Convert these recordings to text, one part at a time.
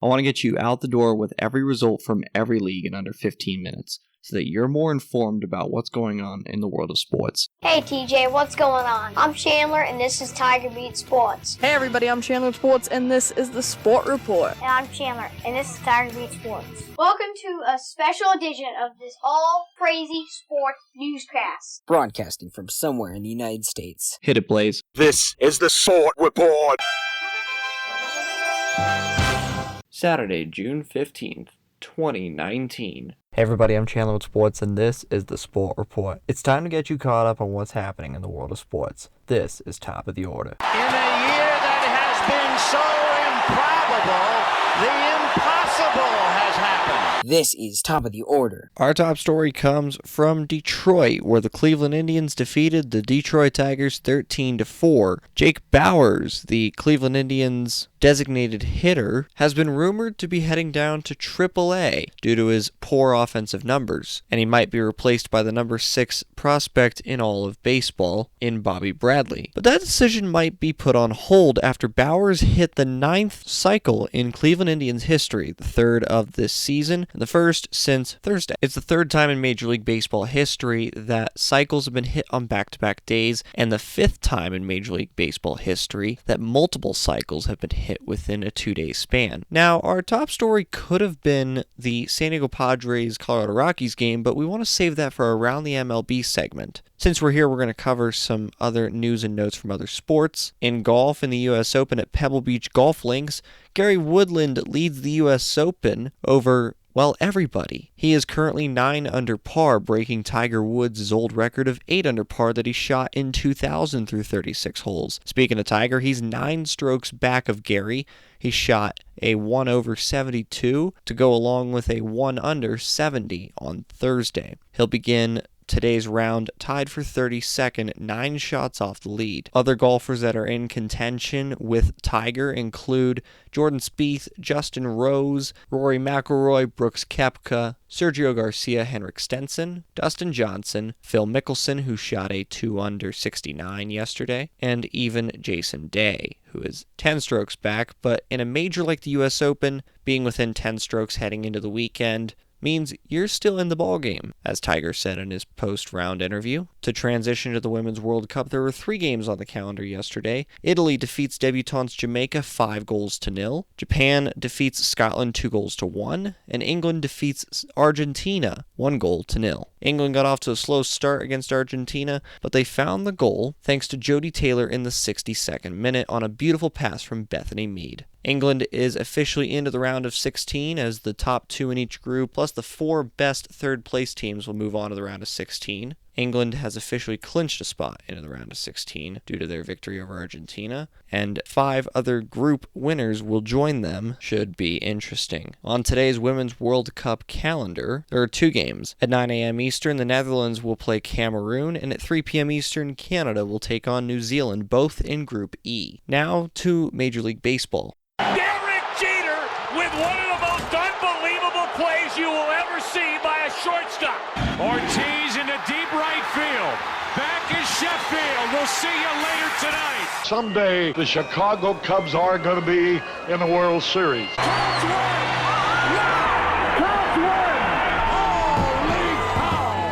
I want to get you out the door with every result from every league in under 15 minutes, so that you're more informed about what's going on in the world of sports. Hey TJ, what's going on? I'm Chandler and this is Tiger Beat Sports. Hey everybody, I'm Chandler Sports and this is the Sport Report. And I'm Chandler and this is Tiger Beat Sports. Welcome to a special edition of this all crazy sports newscast. Broadcasting from somewhere in the United States. Hit it, Blaze. This is the Sport Report. Saturday, June 15th, 2019. Hey everybody, I'm Chandler with Sports, and this is the Sport Report. It's time to get you caught up on what's happening in the world of sports. This is Top of the Order. In a year that has been so improbable, the impossible has happened. This is Top of the Order. Our top story comes from Detroit, where the Cleveland Indians defeated the Detroit Tigers 13-4. Jake Bauers, the Cleveland Indians' designated hitter, has been rumored to be heading down to AAA due to his poor offensive numbers, and he might be replaced by the number 6 prospect in all of baseball in Bobby Bradley. But that decision might be put on hold after Bauers hit the 9th cycle in Cleveland Indians history, the 3rd of this season, and the first since Thursday. It's the 3rd time in Major League Baseball history that cycles have been hit on back-to-back days, and the 5th time in Major League Baseball history that multiple cycles have been hit within a 2-day span. Now, our top story could have been the San Diego Padres Colorado Rockies game, but we want to save that for around the MLB segment. Since we're here, we're going to cover some other news and notes from other sports. In golf, in the U.S. Open at Pebble Beach Golf Links, Gary Woodland leads the U.S. Open over everybody. He is currently 9 under par, breaking Tiger Woods' old record of 8 under par that he shot in 2000 through 36 holes. Speaking of Tiger, he's 9 strokes back of Gary. He shot a 1 over 72 to go along with a 1 under 70 on Thursday. He'll begin today's round tied for 32nd, 9 shots off the lead. Other golfers that are in contention with Tiger include Jordan Spieth, Justin Rose, Rory McIlroy, Brooks Koepka, Sergio Garcia, Henrik Stenson, Dustin Johnson, Phil Mickelson, who shot a 2 under 69 yesterday, and even Jason Day, who is 10 strokes back, but in a major like the U.S. Open, being within 10 strokes heading into the weekend means you're still in the ballgame, as Tiger said in his post-round interview. To transition to the Women's World Cup, there were 3 games on the calendar yesterday. Italy defeats debutantes Jamaica 5-0. Japan defeats Scotland 2-1, and England defeats Argentina 1-0. England got off to a slow start against Argentina, but they found the goal thanks to Jodie Taylor in the 62nd minute on a beautiful pass from Bethany Mead. England is officially into the round of 16 as the top 2 in each group, plus the 4 best third-place teams will move on to the round of 16. England has officially clinched a spot into the round of 16 due to their victory over Argentina, and 5 other group winners will join them. Should be interesting. On today's Women's World Cup calendar, there are 2 games. At 9 a.m. Eastern, the Netherlands will play Cameroon, and at 3 p.m. Eastern, Canada will take on New Zealand, both in Group E. Now to Major League Baseball. Derek Jeter with one of the most unbelievable plays you will ever see by a shortstop. Ortiz into deep right field. Back is Sheffield. We'll see you later tonight. Someday the Chicago Cubs are going to be in the World Series.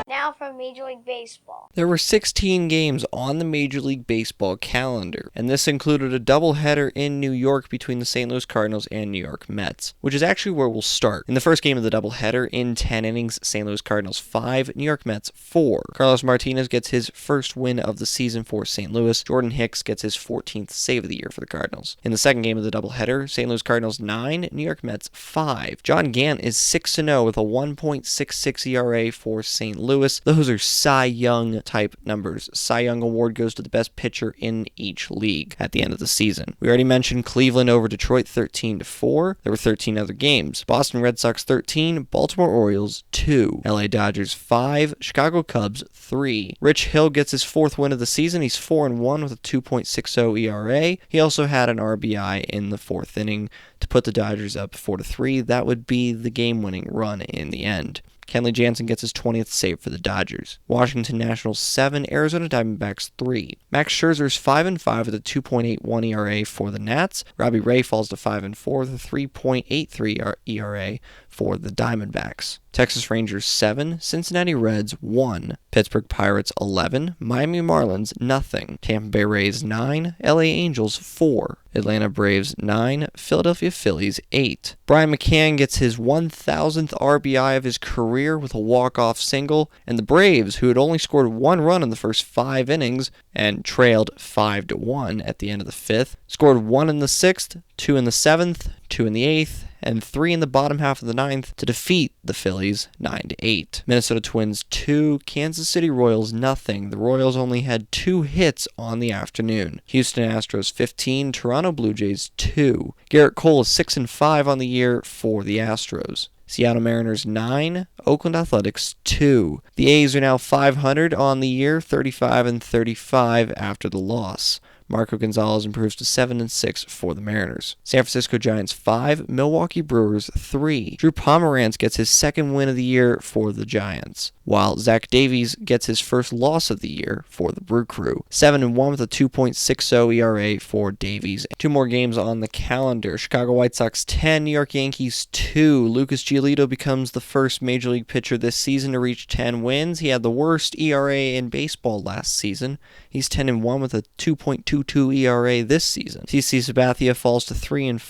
Now from Major League Baseball. There were 16 games on the Major League Baseball calendar, and this included a doubleheader in New York between the St. Louis Cardinals and New York Mets, which is actually where we'll start. In the first game of the doubleheader, in 10 innings, St. Louis Cardinals 5, New York Mets 4. Carlos Martinez gets his first win of the season for St. Louis. Jordan Hicks gets his 14th save of the year for the Cardinals. In the second game of the doubleheader, St. Louis Cardinals 9, New York Mets 5. John Gant is 6-0 with a 1.66 ERA for St. Louis. Those are Cy Young type numbers. Cy Young award goes to the best pitcher in each league at the end of the season. We already mentioned Cleveland over Detroit 13-4. There were 13 other games. Boston Red Sox 13, Baltimore Orioles 2, LA Dodgers 5, Chicago Cubs 3. Rich Hill gets his 4th win of the season. He's 4-1 with a 2.60 ERA. He also had an RBI in the 4th inning to put the Dodgers up 4-3. That would be the game-winning run in the end. Kenley Jansen gets his 20th save for the Dodgers. Washington Nationals 7, Arizona Diamondbacks 3. Max Scherzer's 5-5 with a 2.81 ERA for the Nats. Robbie Ray falls to 5-4 with a 3.83 ERA for the Diamondbacks. Texas Rangers 7, Cincinnati Reds 1, Pittsburgh Pirates 11, Miami Marlins nothing, Tampa Bay Rays 9, LA Angels 4, Atlanta Braves 9, Philadelphia Phillies 8. Brian McCann gets his 1,000th RBI of his career with a walk-off single, and the Braves, who had only scored 1 run in the first 5 innings and trailed 5-1 at the end of the 5th, scored 1 in the 6th, 2 in the 7th, 2 in the 8th, and 3 in the bottom half of the 9th to defeat the Phillies 9-8. Minnesota Twins 2, Kansas City Royals nothing. The Royals only had 2 hits on the afternoon. Houston Astros 15, Toronto Blue Jays 2. Garrett Cole is 6-5 on the year for the Astros. Seattle Mariners 9, Oakland Athletics 2. The A's are now 500 on the year, 35-35 after the loss. Marco Gonzalez improves to 7-6 for the Mariners. San Francisco Giants 5, Milwaukee Brewers 3. Drew Pomeranz gets his 2nd win of the year for the Giants, while Zach Davies gets his first loss of the year for the Brew Crew. 7-1 with a 2.60 ERA for Davies. 2 more games on the calendar. Chicago White Sox 10, New York Yankees 2. Lucas Giolito becomes the first Major League pitcher this season to reach 10 wins. He had the worst ERA in baseball last season. He's 10-1 with a 2.22 ERA this season. CC Sabathia falls to 3-4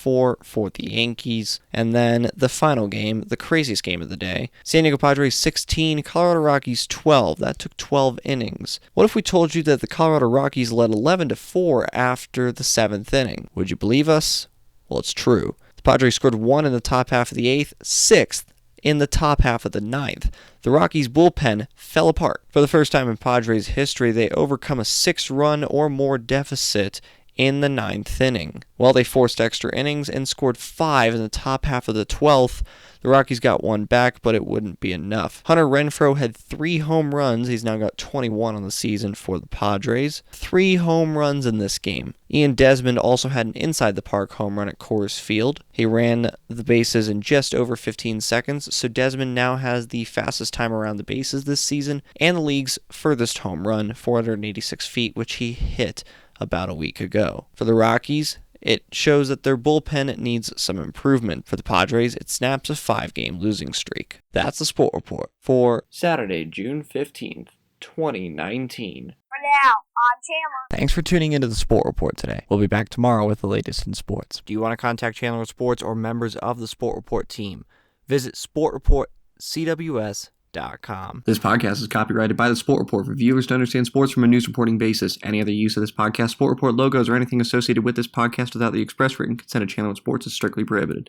for the Yankees. And then the final game, the craziest game of the day. San Diego Padres 16, Colorado Rockies 12. That took 12 innings. What if we told you that the Colorado Rockies led 11-4 after the 7th inning? Would you believe us? Well, it's true. The Padres scored 1 in the top half of the 8th, 6th in the top half of the 9th. The Rockies' bullpen fell apart. For the first time in Padres history, they overcome a 6-run or more deficit in the 9th inning. Well, they forced extra innings and scored 5 in the top half of the 12th. The Rockies got 1 back, but it wouldn't be enough. Hunter Renfroe had 3 home runs. He's now got 21 on the season for the Padres. 3 home runs in this game. Ian Desmond also had an inside-the-park home run at Coors Field. He ran the bases in just over 15 seconds, so Desmond now has the fastest time around the bases this season and the league's furthest home run, 486 feet, which he hit about a week ago. For the Rockies, it shows that their bullpen needs some improvement. For the Padres, it snaps a 5-game losing streak. That's the Sport Report for Saturday, June 15th, 2019. For now, I'm Chandler. Thanks for tuning into the Sport Report today. We'll be back tomorrow with the latest in sports. Do you want to contact Chandler Sports or members of the Sport Report team? Visit sportreportcws.com. This podcast is copyrighted by the Sport Report for viewers to understand sports from a news reporting basis. Any other use of this podcast, Sport Report logos, or anything associated with this podcast without the express written consent of Channel Sports is strictly prohibited.